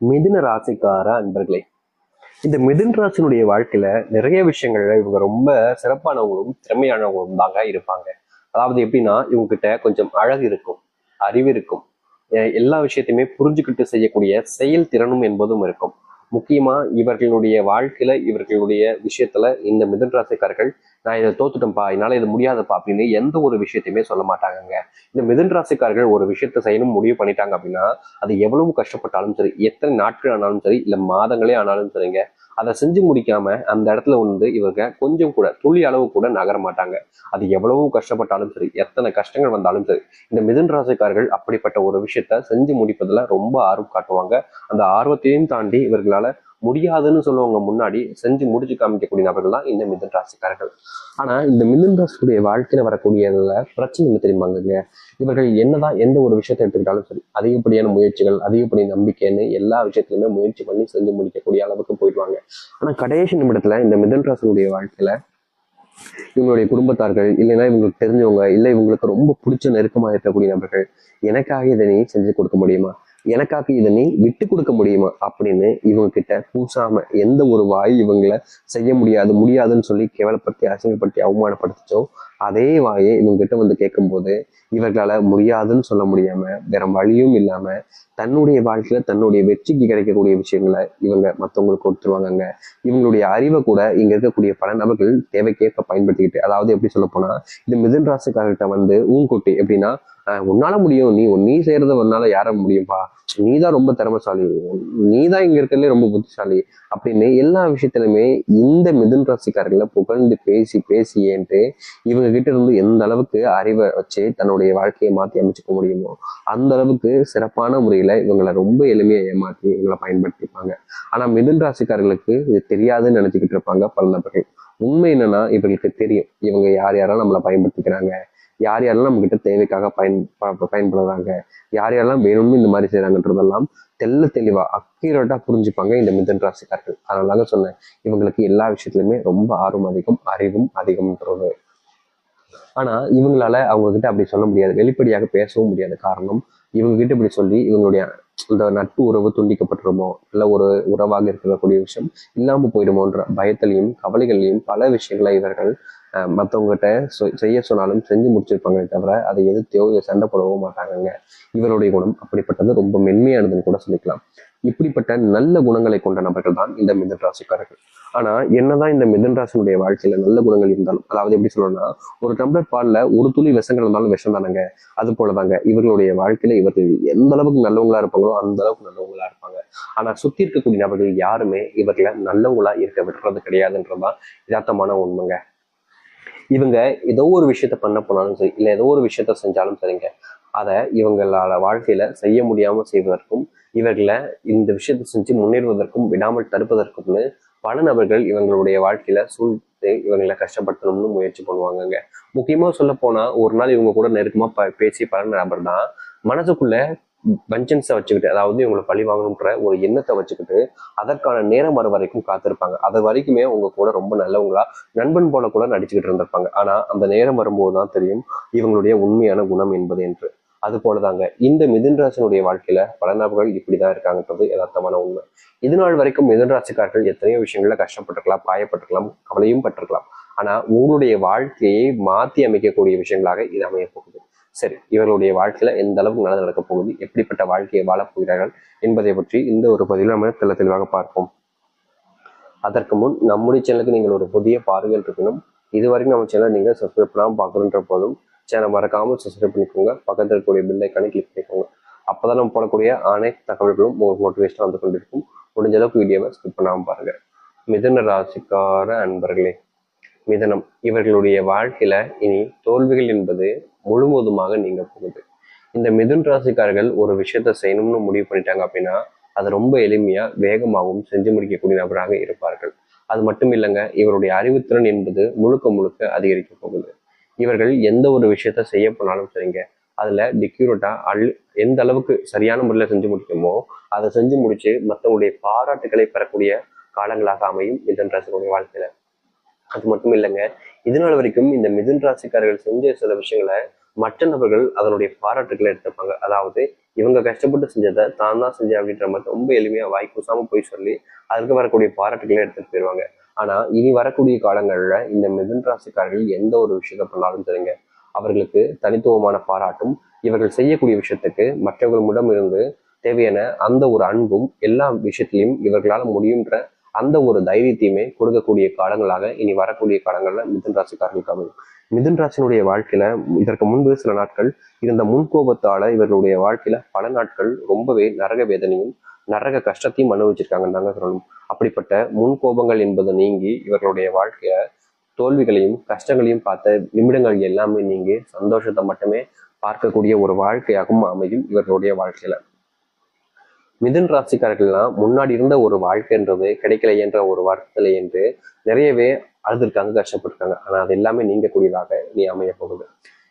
மிதுன ராசிக்கார அன்பர்களே, இந்த மிதுன ராசினுடைய வாழ்க்கையில நிறைய விஷயங்கள்ல இவங்க ரொம்ப சிறப்பானவங்களும் திறமையானவங்களும் தாங்க இருப்பாங்க. அதாவது எப்படின்னா, இவங்க கிட்ட கொஞ்சம் அழகு இருக்கும், அறிவு இருக்கும், எல்லா விஷயத்தையுமே புரிஞ்சுக்கிட்டு செய்யக்கூடிய செயல் திறனும் என்பதும் இருக்கும். முக்கியமா இவர்களுடைய வாழ்க்கையில இவர்களுடைய விஷயத்துல இந்த மிதுன ராசிக்காரர்கள், நான் இதை தோத்துட்டேன்ப்பா, என்னால இது முடியாதப்பா அப்படின்னு எந்த ஒரு விஷயத்தையுமே சொல்ல மாட்டாங்க. இந்த மிதுன ராசிக்காரர்கள் ஒரு விஷயத்த செய்யணும் முடிவு பண்ணிட்டாங்க அப்படின்னா, அது எவ்வளவு கஷ்டப்பட்டாலும் சரி, எத்தனை நாட்கள் ஆனாலும் சரி, இல்ல மாதங்களே ஆனாலும் சரிங்க, அதை செஞ்சு முடிக்காம அந்த இடத்துல இவங்க கொஞ்சம் கூட துளி அளவு கூட நகர மாட்டாங்க. அது எவ்வளவு கஷ்டப்பட்டாலும் சரி, எத்தனை கஷ்டங்கள் வந்தாலும் சரி, இந்த மிதுன ராசிக்காரர்கள் அப்படிப்பட்ட ஒரு விஷயத்த செஞ்சு முடிப்பதுல ரொம்ப ஆர்வம் காட்டுவாங்க. அந்த ஆர்வத்தையும் தாண்டி இவர்களால முடியாதுன்னு சொல்லுவவங்க முன்னாடி செஞ்சு முடிச்சு காமிக்கக்கூடிய நபர்கள் தான் இந்த மிதுன ராசிக்காரர்கள். ஆனா இந்த மிதுன ராசியுடைய வாழ்க்கையில வரக்கூடியதுல பிரச்சனை என்ன தெரியுமாங்க? இவர்கள் என்னதான் எந்த ஒரு விஷயத்தை எடுத்துக்கிட்டாலும் சரி, அதிகப்படியான முயற்சிகள், அதிகப்படி நம்பிக்கைன்னு எல்லா விஷயத்திலுமே முயற்சி பண்ணி செஞ்சு முடிக்கக்கூடிய அளவுக்கு போயிடுவாங்க. ஆனா கடைசி நிமிடத்துல இந்த மிதுன ராசியுடைய வாழ்க்கையில இவங்களுடைய குடும்பத்தார்கள், இல்லைன்னா இவங்களுக்கு தெரிஞ்சவங்க, இல்லை இவங்களுக்கு ரொம்ப பிடிச்ச நெருக்கமா இருக்கக்கூடிய நபர்கள், எனக்காக இதை நீ செஞ்சு கொடுக்க முடியுமா, எனக்காக இதை நீ விட்டு கொடுக்க முடியுமா அப்படின்னு இவங்க கிட்ட கூசாம எந்த ஒரு வாய் இவங்களை செய்ய முடியாதுன்னு சொல்லி கேவலப்படுத்தி அசிங்கப்படுத்தி அவமானப்படுத்திச்சோ, அதே வாயை இவங்க கிட்ட வந்து கேட்கும்போது இவர்களால முடியாதுன்னு சொல்ல முடியாம வேற வழியும் இல்லாம தன்னுடைய வாழ்க்கையில தன்னுடைய வெற்றிக்கு கிடைக்கக்கூடிய விஷயங்களை இவங்க மற்றவங்களுக்கு கொடுத்துருவாங்கங்க. இவங்களுடைய அறிவை கூட இங்க இருக்கக்கூடிய பல நபர்கள் தேவைக்கேற்ப பயன்படுத்திக்கிட்டு, அதாவது எப்படி சொல்ல போனா, இந்த மிதுன ராசிக்காரர்கிட்ட வந்து ஊன்குட்டி எப்படின்னா, உன்னால முடியும், நீ செய்யறத உன்னால யார முடியும்பா, நீதான் ரொம்ப திறமைசாலி, நீதான் இங்க இருக்கிறதுலே ரொம்ப புத்திசாலி அப்படின்னு எல்லா விஷயத்திலுமே இந்த மிதுன ராசிக்காரர்களை புகழ்ந்து பேசி பேசி ஏன்ட்டு இவங்க கிட்ட இருந்து எந்த அளவுக்கு அறிவை வச்சு தன்னுடைய வாழ்க்கையை மாற்றி அமைச்சுக்க முடியுமோ அந்த அளவுக்கு சிறப்பான முறையில இவங்களை ரொம்ப எளிமையா ஏமாற்றி இவங்களை பயன்படுத்திப்பாங்க. ஆனா மிதுன ராசிக்காரர்களுக்கு இது தெரியாதுன்னு நினைச்சுக்கிட்டு இருப்பாங்க பல நபர்கள். உண்மை என்னன்னா, இவங்களுக்கு தெரியும் இவங்க யார் யாரெல்லாம் நம்மளை பயன்படுத்திக்கிறாங்க, யார் யாரெல்லாம் நம்ம கிட்ட தேவைக்காக பயன்படுறாங்க, யார் யாரெல்லாம் வேணும்னு இந்த மாதிரி செய்யறாங்கன்றதெல்லாம் தெல்ல தெளிவா அக்யூரேட்டா புரிஞ்சுப்பாங்க இந்த மிதுன ராசிக்காரர்கள். அதனால சொன்னேன், இவங்களுக்கு எல்லா விஷயத்திலுமே ரொம்ப ஆர்வம் அதிகம், அறிவும் அதிகம்ன்றது. ஆனா இவங்களால அவங்க கிட்ட அப்படி சொல்ல முடியாது, வெளிப்படையாக பேசவும் முடியாது. காரணம், இவங்க கிட்ட இப்படி சொல்லி இவங்களுடைய இந்த நட்பு உறவு துண்டிக்கப்பட்டுருமோ, இல்ல ஒரு உறவாக இருக்கக்கூடிய விஷயம் இல்லாம போயிடுமோன்ற பயத்திலையும் கவலைகளையும் பல விஷயங்களை இவர்கள் மற்றவங்ககிட்ட செய்ய சொன்னாலும் செஞ்சு முடிச்சிருப்பாங்களே தவிர அதை எதிர்த்தையோ சண்டை போடவோ மாட்டாங்க. இவருடைய குணம் அப்படிப்பட்டது, ரொம்ப மென்மையானதுன்னு கூட சொல்லிக்கலாம். இப்படிப்பட்ட நல்ல குணங்களை கொண்ட நபர்கள் தான் இந்த மிதுன ராசிக்காரர்கள். ஆனா என்னதான் இந்த மிதுன ராசினுடைய வாழ்க்கையில நல்ல குணங்கள் இருந்தாலும், அதாவது எப்படி சொல்லணும்னா, ஒரு டம்ளர் பால்ல ஒரு துளி விஷங்கள் இருந்தாலும் விஷம் தானங்க. அது போலதாங்க இவர்களுடைய வாழ்க்கையில இவர்கள் எந்த அளவுக்கு நல்லவங்களா இருப்பாங்களோ அந்த அளவுக்கு நல்லவங்களா இருப்பாங்க. ஆனா சுத்தி இருக்கக்கூடிய நபர்கள் யாருமே இவர்களை நல்லவங்களா இருக்க விடுறது கிடையாதுன்றதுதான் யதார்த்தமான உண்மைங்க. இவங்க ஏதோ ஒரு விஷயத்த பண்ண போனாலும் சரி, இல்லை ஏதோ ஒரு விஷயத்த செஞ்சாலும் சரிங்க, அதை இவங்களால வாழ்க்கையில செய்ய முடியாம செய்வதற்கும், இவர்களை இந்த விஷயத்தை செஞ்சு முன்னேறுவதற்கும் விடாமல் தடுப்பதற்கும்னு பல நபர்கள் இவங்களுடைய வாழ்க்கையில சூழ்த்து இவங்களை கஷ்டப்படுத்தணும்னு முயற்சி பண்ணுவாங்கங்க. முக்கியமா சொல்ல போனா, ஒரு நாள் இவங்க கூட நெருக்கமா பேசி பல நபர் தான் மனசுக்குள்ள வஞ்சன்ஸை வச்சுக்கிட்டு, அதாவது இவங்களை பழி வாங்கணுன்ற ஒரு எண்ணத்தை வச்சுக்கிட்டு அதற்கான நேரம் வர வரைக்கும் காத்திருப்பாங்க. அது வரைக்குமே உங்க கூட ரொம்ப நல்லவங்களா நண்பன் போல கூட நடிச்சுக்கிட்டு இருந்திருப்பாங்க. ஆனா அந்த நேரம் வரும்போதுதான் தெரியும் இவங்களுடைய உண்மையான குணம் என்பது என்று. அது போலதாங்க இந்த மிதுன ராசினுடைய வாழ்க்கையில பல நபர்கள் இப்படிதான் இருக்காங்கன்றது யதார்த்தமான உண்மை. இது நாள் வரைக்கும் மிதுன ராசிக்காரர்கள் எத்தனையோ விஷயங்கள்ல கஷ்டப்பட்டிருக்கலாம், காயப்பட்டிருக்கலாம், கவலையும் பட்டிருக்கலாம். ஆனா உங்களுடைய வாழ்க்கையை மாற்றி அமைக்கக்கூடிய விஷயங்களாக இது அமைய போகுது. சரி, இவர்களுடைய வாழ்க்கையில எந்த அளவுக்கு நல்லது நடக்க போகுது, எப்படிப்பட்ட வாழ்க்கையை வாழப் போகிறார்கள் என்பதை பற்றி இந்த ஒரு பதிவில் நம்ம தெளிவாக பார்ப்போம். அதற்கு முன் நம்முடைய சேனலுக்கு நீங்கள் ஒரு புதிய பார்வைகள் இருக்கணும். இதுவரைக்கும் நம்ம சேனல் நீங்கள் சப்ஸ்கிரைப் பண்ணாமல் பார்க்கணுன்ற போதும் சேனல் மறக்காமல் சப்ஸ்கிரைப் பண்ணிக்கோங்க. பக்கத்தில் இருக்கக்கூடிய பெல் ஐக்கானை கிளிக் பண்ணிக்கோங்க. அப்போதான் நம்ம போடக்கூடிய அனைத்து தகவல்களும் உங்களுக்கு மோட்டிவேஷனாக வந்து கொண்டிருக்கும். முடிஞ்ச அளவுக்கு வீடியோவை ஸ்கிப் பண்ணாமல் பாருங்க. மிதுன ராசிக்கார அன்பர்களே, மிதனம் இவர்களுடைய வாழ்க்கையில இனி தோல்விகள் என்பது முழுவதுமாக நீங்க போகுது. இந்த மிதுன ராசிக்காரர்கள் ஒரு விஷயத்த செய்யணும்னு முடிவு பண்ணிட்டாங்க அப்படின்னா அது ரொம்ப எளிமையா வேகமாகவும் செஞ்சு முடிக்கக்கூடிய நபராக இருப்பார்கள். அது மட்டும் இல்லைங்க, இவருடைய அறிவுத்திறன் என்பது முழுக்க முழுக்க அதிகரிக்க போகுது. இவர்கள் எந்த ஒரு விஷயத்த செய்ய போனாலும் சரிங்க, அதுல டிக்யூரேட்டா எந்த அளவுக்கு சரியான முறையில செஞ்சு முடிக்குமோ அதை செஞ்சு முடிச்சு மற்றவங்களுடைய பாராட்டுகளை பெறக்கூடிய காலங்களாக அமையும் மிதுன ராசிகளுடைய வாழ்க்கையில. அது மட்டும் இல்லைங்க, இதனால வரைக்கும் இந்த மிதுன் ராசிக்காரர்கள் செஞ்ச சில விஷயங்களை மற்ற நபர்கள் அதனுடைய பாராட்டுகளை எடுத்துப்பாங்க. அதாவது இவங்க கஷ்டப்பட்டு செஞ்சதை தான் தான் செஞ்சேன் அப்படின்ற மாதிரி ரொம்ப எளிமையா வாய் கூசாம போய் சொல்லி அதுக்கு வரக்கூடிய பாராட்டுகளை எடுத்துட்டு போயிடுவாங்க. ஆனா இனி வரக்கூடிய காலங்கள்ல இந்த மிதுன் ராசிக்காரர்கள் எந்த ஒரு விஷயத்த பண்ணாலும் தெரியுங்க, அவர்களுக்கு தனித்துவமான பாராட்டும், இவர்கள் செய்யக்கூடிய விஷயத்துக்கு மற்றவர்களிடம் இருந்து தேவையான அந்த ஒரு அன்பும் எல்லா விஷயத்திலையும் இவர்களால் முடியுன்ற அந்த ஒரு தைரியத்தையுமே கொடுக்கக்கூடிய காலங்களாக இனி வரக்கூடிய காலங்கள்ல மிதுன் ராசிக்காரர்களுக்கு அமையும். மிதுன் ராசினுடைய வாழ்க்கையில இதற்கு முன்பு சில நாட்கள் இருந்த முன்கோபத்தால இவர்களுடைய வாழ்க்கையில பல நாட்கள் ரொம்பவே நரக வேதனையும் நரக கஷ்டத்தையும் அனுபவிச்சிருக்காங்கன்னு தாங்க சொல்லணும். அப்படிப்பட்ட முன்கோபங்கள் என்பது நீங்கி இவர்களுடைய வாழ்க்கைய தோல்விகளையும் கஷ்டங்களையும் பார்த்த நிமிடங்கள் எல்லாமே நீங்கி சந்தோஷத்தை மட்டுமே பார்க்கக்கூடிய ஒரு வாழ்க்கையாகவும் அமையும் இவர்களுடைய வாழ்க்கையில. மிதுன் ராசிக்காரர்கள்லாம் முன்னாடி இருந்த ஒரு வாழ்க்கைன்றது கிடைக்கலையென்ற ஒரு வருத்தலை என்று நிறையவே அழுதுருக்காங்க, கஷ்டப்பட்டிருக்காங்க. ஆனா அது எல்லாமே நீங்கக்கூடியதாக நீ அமைய போகுது.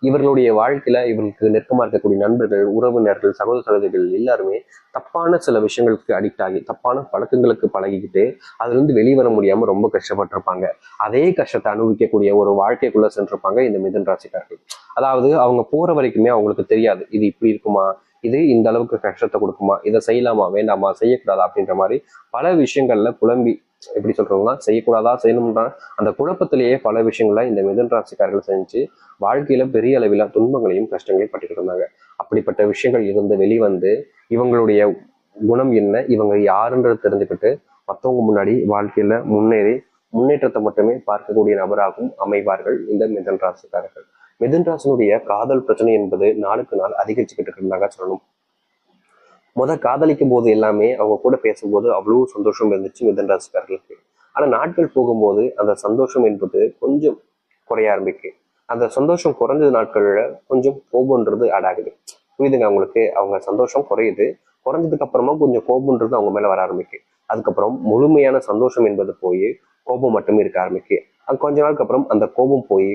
இவர்களுடைய வாழ்க்கையில இவர்களுக்கு நெருக்கமா இருக்கக்கூடிய நண்பர்கள், உறவினர்கள், சகோதர சகோதரிகள் எல்லாருமே தப்பான சில விஷயங்களுக்கு அடிக்ட் ஆகி தப்பான பழக்கங்களுக்கு பழகிக்கிட்டு அதுல இருந்து வெளிவர முடியாம ரொம்ப கஷ்டப்பட்டிருப்பாங்க. அதே கஷ்டத்தை அனுபவிக்கக்கூடிய ஒரு வாழ்க்கைக்குள்ள சென்றிருப்பாங்க இந்த மிதுன் ராசிக்காரர்கள். அதாவது அவங்க போற வரைக்குமே அவங்களுக்கு தெரியாது இது இப்படி இருக்குமா, இது இந்த அளவுக்கு கஷ்டத்தை கொடுக்குமா, இதை செய்யலாமா வேண்டாமா செய்யக்கூடாதா அப்படின்ற மாதிரி பல விஷயங்கள்ல குழம்பி எப்படி சொல்றோம்னா செய்யக்கூடாதா செய்யணும்ன்ற அந்த குழப்பத்திலேயே பல விஷயங்கள இந்த மிதுன் ராசிக்காரர்கள் செஞ்சு வாழ்க்கையில பெரிய அளவில துன்பங்களையும் கஷ்டங்களையும் பட்டுக்கிட்டு இருந்தாங்க. அப்படிப்பட்ட விஷயங்கள் இருந்து வெளிவந்து இவங்களுடைய குணம் என்ன, இவங்க யாருன்றது தெரிஞ்சுக்கிட்டு மற்றவங்க முன்னாடி வாழ்க்கையில முன்னேறி முன்னேற்றத்தை மட்டுமே பார்க்கக்கூடிய நபராகவும் அமைவார்கள் இந்த மிதுன் ராசிக்காரர்கள். மிதுன் ராசினுடைய காதல் பிரச்சனை என்பது நாளுக்கு நாள் அதிகரிச்சுக்கிட்டு இருந்தாங்க சொல்லணும். காதலிக்கும் போது எல்லாமே அவங்க கூட பேசும்போது அவ்வளவு சந்தோஷம் இருந்துச்சு மிதுன் ராசிக்காரர்களுக்கு. ஆனா நாட்கள் போகும்போது அந்த சந்தோஷம் என்பது கொஞ்சம் குறைய ஆரம்பிக்கு. அந்த சந்தோஷம் குறைஞ்ச நாட்கள்ல கொஞ்சம் கோபம்ன்றது ஆட் ஆகுது. புரியுதுங்க அவங்களுக்கு? அவங்க சந்தோஷம் குறையுது, குறைஞ்சதுக்கு அப்புறமா கொஞ்சம் கோபம்ன்றது அவங்க மேல வர ஆரம்பிக்கு. அதுக்கப்புறம் முழுமையான சந்தோஷம் என்பது போய் கோபம் மட்டுமே இருக்க ஆரம்பிக்கு. அது கொஞ்ச நாளுக்கு அப்புறம் அந்த கோபம் போய்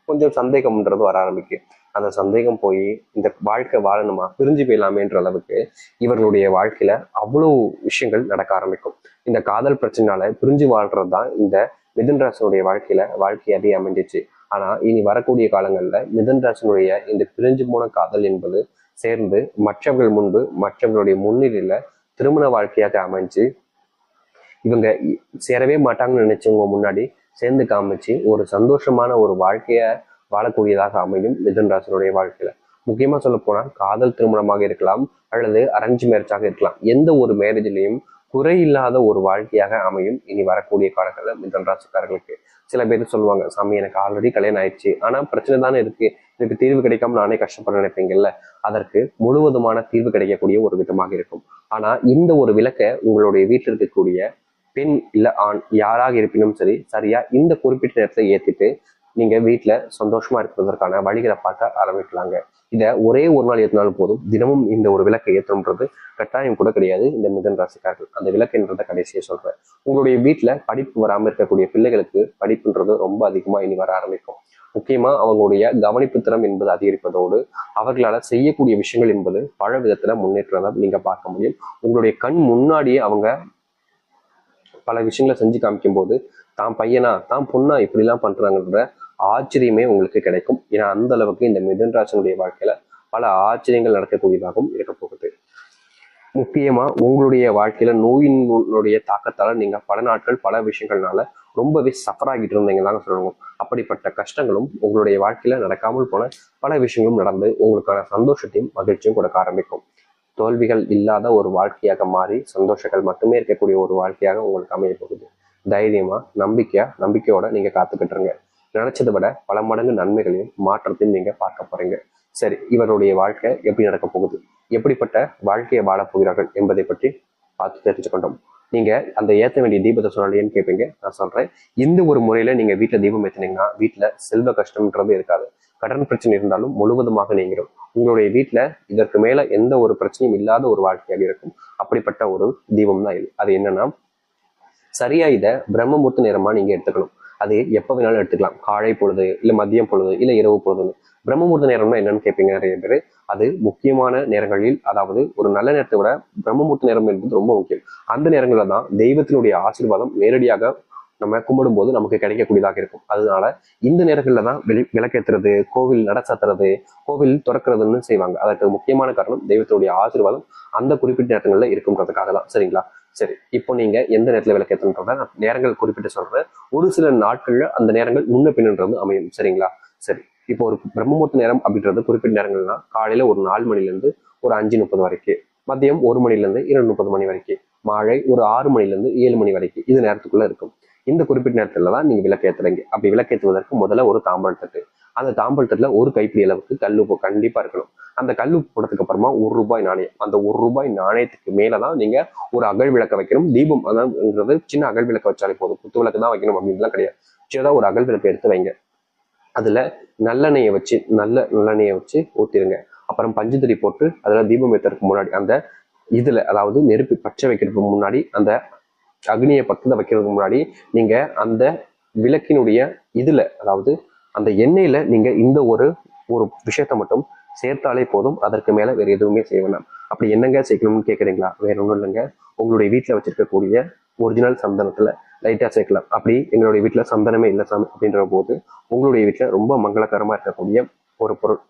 கொஞ்சம் சந்தேகம்ன்றது வர ஆரம்பிக்கு. அந்த சந்தேகம் போய் இந்த வாழ்க்கை வாழணுமா, பிரிஞ்சு போயிடலாமேன்ற அளவுக்கு இவர்களுடைய வாழ்க்கையில அவ்வளவு விஷயங்கள் நடக்க ஆரம்பிக்கும். இந்த காதல் பிரச்சனைனால பிரிஞ்சு வாழ்றதுதான் இந்த மிதுன் ராசினுடைய வாழ்க்கையாவே அமைஞ்சிச்சு. ஆனா இனி வரக்கூடிய காலங்கள்ல மிதுன் ராசினுடைய இந்த பிரிஞ்சு போன காதல் என்பது சேர்ந்து மற்றவர்கள் முன்பு மற்றவர்களுடைய முன்னிலையில திருமண வாழ்க்கையாக அமைஞ்சு இவங்க சேரவே மாட்டாங்கன்னு நினைச்சவங்க முன்னாடி சேர்ந்து காமிச்சு ஒரு சந்தோஷமான ஒரு வாழ்க்கைய வாழக்கூடியதாக அமையும் மிதுன் ராசினுடைய வாழ்க்கையில. முக்கியமா சொல்ல போனா காதல் திருமணமாக இருக்கலாம் அல்லது அரேஞ்ச் மேரேஜாக இருக்கலாம், எந்த ஒரு மேரேஜ்லயும் குறையில்லாத ஒரு வாழ்க்கையாக அமையும் இனி வரக்கூடிய காலங்களில் மிதுன் ராசிக்காரர்களுக்கு. சில பேர் சொல்லுவாங்க, சாமி எனக்கு ஆல்ரெடி கல்யாணம் ஆயிடுச்சு ஆனா பிரச்சனை தானே இருக்கு, இதுக்கு தீர்வு கிடைக்காம நானே கஷ்டப்பட நினைப்பீங்கல்ல, அதற்கு முழுவதுமான தீர்வு கிடைக்கக்கூடிய ஒரு விதமாக இருக்கும். ஆனா இந்த ஒரு விளக்கை உங்களுடைய வீட்டில் இருக்கக்கூடிய பெண் இல்ல ஆண் யாராக இருப்பினும் சரி சரியா இந்த குறிப்பிட்ட நேரத்தை ஏத்திட்டு நீங்க வீட்டுல சந்தோஷமா இருக்கிறதற்கான வழிகளை பார்க்க ஆரம்பிக்கலாங்க. இதை ஒரே ஒரு நாள் ஏற்றினாலும் போதும். தினமும் இந்த ஒரு விளக்கை ஏற்றம்ன்றது கட்டாயம் கூட கிடையாது இந்த மிதுன் ராசிக்காரர்கள். அந்த விளக்குன்றதை கடைசியை சொல்றேன். உங்களுடைய வீட்டுல படிப்பு வராமல் இருக்கக்கூடிய பிள்ளைகளுக்கு படிப்புன்றது ரொம்ப அதிகமா இனி வர ஆரம்பிக்கும். முக்கியமா அவங்களுடைய கவனிப்பு திறம் என்பது அதிகரிப்பதோடு அவர்களால செய்யக்கூடிய விஷயங்கள் என்பது பல விதத்துல முன்னேற்றத்தை நீங்க பார்க்க முடியும். உங்களுடைய கண் முன்னாடியே அவங்க பல விஷயங்களை செஞ்சு காமிக்கும் போது தான் பையனா தான் பொண்ணா இப்படிலாம் பண்றாங்கன்ற ஆச்சரியமே உங்களுக்கு கிடைக்கும். ஏன்னா அந்த அளவுக்கு இந்த மிதுன் ராசினுடைய வாழ்க்கையில பல ஆச்சரியங்கள் நடக்கக்கூடியதாகவும் இருக்க போகுது. முக்கியமா உங்களுடைய வாழ்க்கையில நோயினுடைய தாக்கத்தால நீங்க பல நாட்கள் பல விஷயங்கள்னால ரொம்பவே சஃபர் ஆகிட்டு இருந்தீங்களாங்க சொல்லணும். அப்படிப்பட்ட கஷ்டங்களும் உங்களுடைய வாழ்க்கையில நடக்காமல் போன பல விஷயங்களும் நடந்து உங்களுக்கான சந்தோஷத்தையும் மகிழ்ச்சியும் கொடுக்க ஆரம்பிக்கும். தோல்விகள் இல்லாத ஒரு வாழ்க்கையாக மாறி சந்தோஷங்கள் மட்டுமே இருக்கக்கூடிய ஒரு வாழ்க்கையாக உங்களுக்கு அமைய போகுது. தைரியமா நம்பிக்கையோட நீங்க காத்துக்கிட்டுருங்க. நினைச்சதை விட பல மடங்கு நன்மைகளையும் மாற்றத்தையும் நீங்க பார்க்க போறீங்க. சரி, இவருடைய வாழ்க்கை எப்படி நடக்க போகுது, எப்படிப்பட்ட வாழ்க்கையை வாழப் போகிறார்கள் என்பதை பற்றி பார்த்து தெரிஞ்சுக்கொண்டோம். நீங்க அந்த ஏற்ற வேண்டிய தீபத்தை சொன்னாலேன்னு கேட்பீங்க. நான் சொல்றேன், இந்த ஒரு முறையில நீங்க வீட்டுல தீபம் ஏற்றினீங்கன்னா வீட்டுல செல்வ கஷ்டம்ன்றது இருக்காது. கடன் பிரச்சனை இருந்தாலும் முழுவதுமாக நீங்கிடும். உங்களுடைய வீட்டுல இதற்கு மேல எந்த ஒரு பிரச்சனையும் இல்லாத ஒரு வாழ்க்கையாக இருக்கும். அப்படிப்பட்ட ஒரு தீபம் தான் இது. அது என்னன்னா, சரியா இதை பிரம்மமுகூர்த்த நேரமா நீங்க எடுத்துக்கணும். அது எப்ப வேணாலும் எடுத்துக்கலாம். காலை பொழுது இல்ல மதியம் பொழுது இல்ல இரவு பொழுதுன்னு. பிரம்மமுகூர்த்த நேரம்னா என்னன்னு கேட்பீங்க நிறைய பேர். அது முக்கியமான நேரங்களில், அதாவது ஒரு நல்ல நேரத்தை விட பிரம்மமுகூர்த்த நேரம் என்பது ரொம்ப முக்கியம். அந்த நேரங்களில் தான் தெய்வத்தினுடைய ஆசீர்வாதம் நேரடியாக நம்ம கும்பிடும் போது நமக்கு கிடைக்கக்கூடியதாக இருக்கும். அதனால இந்த நேரங்கள்ல தான் விளக்கேற்றுறது, கோவில் நட சாத்துறது, கோவில் திறக்கிறதுன்னு செய்வாங்க. அதற்கு முக்கியமான காரணம் தெய்வத்துடைய ஆசீர்வாதம் அந்த குறிப்பிட்ட நேரங்கள்ல இருக்கும்ன்றதுக்காக தான். சரிங்களா? சரி, இப்போ நீங்க எந்த நேரத்துல விளக்கேற்றன்றத நான் நேரங்கள் குறிப்பிட்டு சொல்றேன். ஒரு சில நாட்கள்ல அந்த நேரங்கள் முன்ன பின்னுன்றது அமையும். சரிங்களா? சரி, இப்போ ஒரு பிரம்மமுகூர்த்த நேரம் அப்படின்றது குறிப்பிட்ட நேரங்கள்னா காலையில ஒரு 4 மணில இருந்து ஒரு 5:30 வரைக்கும், மதியம் 1 மணில இருந்து 2:30 மணி வரைக்கும், மாலை ஒரு 6 மணில இருந்து 7 மணி வரைக்கும் இது நேரத்துக்குள்ள இருக்கும். இந்த குறிப்பிட்ட நேரத்துல தான் நீங்க விளக்கேற்றுறீங்க. அப்படி விளக்கேற்றுவதற்கு முதல்ல ஒரு தாம்பல் தட்டு, அந்த தாம்பல் தட்டுல ஒரு கைப்பிடி அளவுக்கு கல்லுப்பு கண்டிப்பா இருக்கணும். அந்த கல்லுப்பு போட்டதுக்கு அப்புறமா ₹1 நாணயம், அந்த ₹1 நாணயத்துக்கு மேலதான் நீங்க ஒரு அகல் விளக்க வைக்கணும். தீபம் அதாவது சின்ன அகல் விளக்க வச்சாலே போதும், குத்து விளக்கு தான் வைக்கணும் அப்படின்லாம் கிடையாது. சின்னதா ஒரு அகல் விளக்கு எடுத்து வைங்க. அதுல நல்லெண்ணெயை வச்சு ஊத்திருங்க. அப்புறம் பஞ்சுத்திரி போட்டு அதுல தீபம் ஏற்றுறதுக்கு முன்னாடி அந்த இதுல, அதாவது நெருப்பு பச்சை வைக்கிறதுக்கு முன்னாடி, அந்த அக்னியை பக்கத்துல வைக்கிறதுக்கு முன்னாடி நீங்க அந்த விளக்கினுடைய இதுல, அதாவது அந்த எண்ணெயில நீங்க இந்த ஒரு ஒரு விஷயத்த மட்டும் சேர்த்தாலே போதும். அதற்கு மேல வேற எதுவுமே செய்ய வேண்டாம். அப்படி என்னங்க சேர்க்கணும்னு கேக்குறீங்களா? வேற ஒன்றும் இல்லைங்க. உங்களுடைய வீட்டுல வச்சிருக்கக்கூடிய ஒரிஜினல் சந்தனத்துல லைட்டா சேர்க்கலாம். அப்படி எங்களுடைய வீட்டுல சந்தனமே இல்லை சாமி அப்படின்ற போது உங்களுடைய வீட்டுல ரொம்ப மங்களகரமா இருக்கக்கூடிய ஒரு பொருள்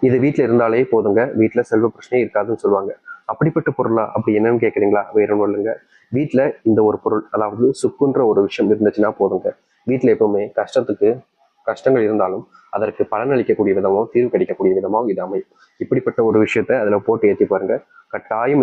இது வீட்டுல இருந்தாலே போதுங்க, வீட்டுல செல்வ பிரச்சனையே இருக்காதுன்னு சொல்லுவாங்க. அப்படிப்பட்ட பொருளா? அப்படி என்னன்னு கேக்குறீங்களா? வேற ஒன்றும் இல்லைங்க. வீட்டுல இந்த ஒரு பொருள், அதாவது சுக்குன்ற ஒரு விஷயம் இருந்துச்சுன்னா போதுங்க. வீட்டுல எப்பவுமே கஷ்டங்கள் இருந்தாலும் அதற்கு பலனளிக்கக்கூடிய விதமோ, தீர்வு கிடைக்கக்கூடிய விதமோ இது அமையும். இப்படிப்பட்ட ஒரு விஷயத்த அதுல போட்டு ஏற்றி பாருங்க. கட்டாயம்